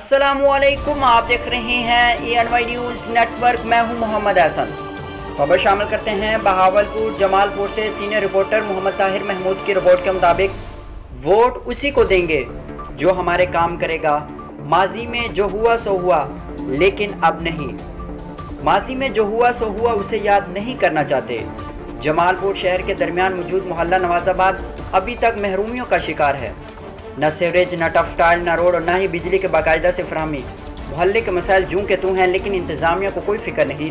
अस्सलामुअलैकुम, आप देख रहे हैं ENY न्यूज़ नेटवर्क। मैं हूं मोहम्मद एहसन। खबर शामिल करते हैं बहावलपुर जमालपुर से सीनियर रिपोर्टर मोहम्मद ताहिर महमूद की रिपोर्ट के मुताबिक वोट उसी को देंगे जो हमारे काम करेगा। माजी में जो हुआ सो हुआ, लेकिन अब नहीं। माजी में जो हुआ सो हुआ उसे याद नहीं करना चाहते। जमालपुर शहर के दरमियान मौजूद मोहल्ला नवाजाबाद अभी तक महरूमियों का शिकार है। न सीवरेज, न टफटाइल, न रोड और न ही बिजली के बाकायदा से फराहमी। मोहल्ले के मसाइल जूं के तूं हैं, लेकिन इंतज़ामिया को कोई फिक्र नहीं।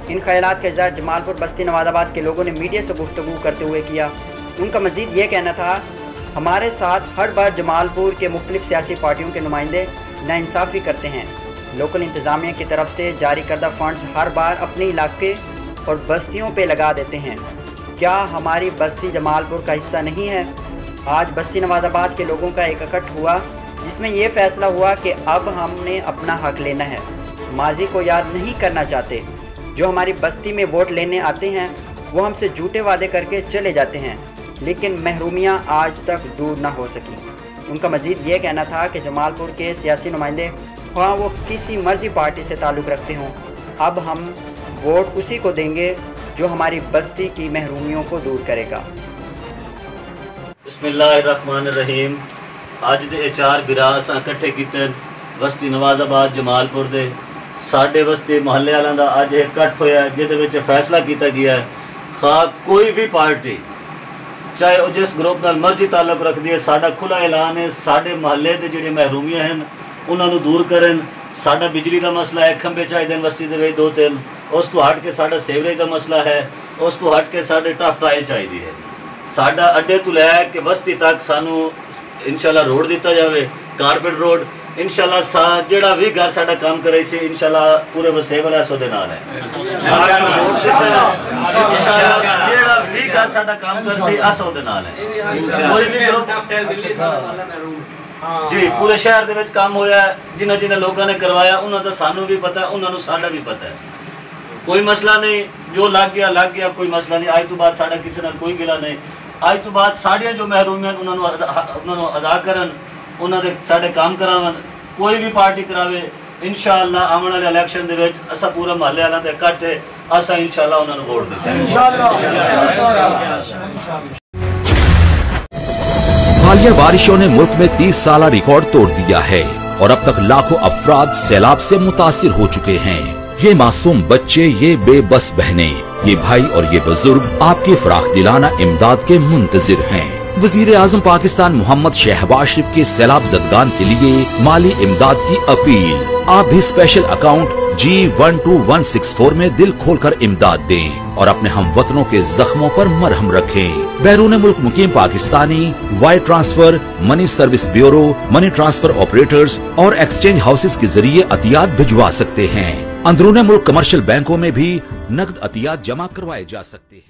इन ख्यालात का इज़हार जमालपुर बस्ती नवाजाबाद के लोगों ने मीडिया से गुफ्तगू करते हुए किया। उनका मज़ीद ये कहना था, हमारे साथ हर बार जमालपुर के मुख्तलिफ सियासी पार्टियों के नुमाइंदे नाइंसाफ़ी करते हैं। लोकल इंतज़ामिया की तरफ से जारी करदा फ़ंड्स हर बार अपने इलाके और बस्तियों पर लगा देते हैं। क्या हमारी बस्ती जमालपुर का हिस्सा नहीं है? आज बस्ती नवाजाबाद के लोगों का एक इकट्ठ हुआ, जिसमें यह फैसला हुआ कि अब हमने अपना हक लेना है। माजी को याद नहीं करना चाहते। जो हमारी बस्ती में वोट लेने आते हैं वो हमसे झूठे वादे करके चले जाते हैं, लेकिन महरूमियाँ आज तक दूर ना हो सकी। उनका मज़ीद ये कहना था कि जमालपुर के सियासी नुमाइंदे ख्वाह वो किसी मर्जी पार्टी से ताल्लुक़ रखते हों, अब हम वोट उसी को देंगे जो हमारी बस्ती की महरूमियों को दूर करेगा। बिस्मिल्लाहिर्रहमानिर्रहीम। अज दे 4 बिरास इकट्ठे कीते बस्ती नवाजाबाद जमालपुर दे साढ़े बस्ती मोहल्ले वालों का अज इकट्ठ होया, जिहदे फैसला किया गया है खा कोई भी पार्टी चाहे वह जिस ग्रुप नाल मर्जी ताल्लुक रखती है, साडा खुला ऐलान है साढ़े मोहल्ले के जिहड़े महरूमियां हैं उन्होंने दूर करन। साडा बिजली का मसला है, खंबे चाहिए बस्ती के 2-3, उस तो हट के साडा सीवरेज का मसला है, उस तो हट के साडे टफ टाइल चाहिए है। साडा अड्डे तो लैके बस्ती तक सानू इंशाल्लाह रोड दिता जाए, कारपेट रोड। इंशाल्लाह जेड़ा भी घर साडा काम करे से इंशाल्लाह पूरे वसे वाला सो दे नाल है। जेड़ा भी घर साडा काम कर से असो दे नाल है। कोई भी जी पूरे शहर दे विच काम होया, जिन्हां जिन्हां लोगों ने करवाया उन्हां दा सानू भी पता है, उन्हां नू साडा भी पता है। कोई मसला नहीं, जो लग गया कोई मसला नहीं। आज तो बाद साडा किसी नाल कोई गिला नहीं। आज तो बाद साड़ियाँ जो महरूमियां उन्होंने अदा करन, उन्होंने साढ़े काम करावन, कोई भी पार्टी करावे। इंशाअल्लाह आने वाले इलैक्शन दे विच असा पूरा महल्ले वालों के इकट्ठ है, असा इंशाअल्लाह उन्होंने वोट देंगे। हालिया बारिशों ने मुल्क में 30 साला रिकॉर्ड तोड़ दिया है और अब तक लाखों अफराद सैलाब से मुतासिर हो चुके हैं। ये मासूम बच्चे, ये बेबस बहनें, ये भाई और ये बुजुर्ग आपकी फराख दिलाना इमदाद के मुंतजिर हैं। वजीर आजम पाकिस्तान मोहम्मद शहबाज शरीफ के सैलाब जदगान के लिए माली इमदाद की अपील। आप भी स्पेशल अकाउंट G12164 में दिल खोलकर इमदाद दें और अपने हमवतनों के जख्मों पर मरहम रखें। बैरून मुल्क मुकीम Pakistani wire transfer, money service bureau, money transfer operators और एक्सचेंज हाउसेस के जरिए अतियात भिजवा सकते हैं। अंदरूने मुल्क कमर्शियल बैंकों में भी नकद अतियात जमा करवाए जा सकते हैं।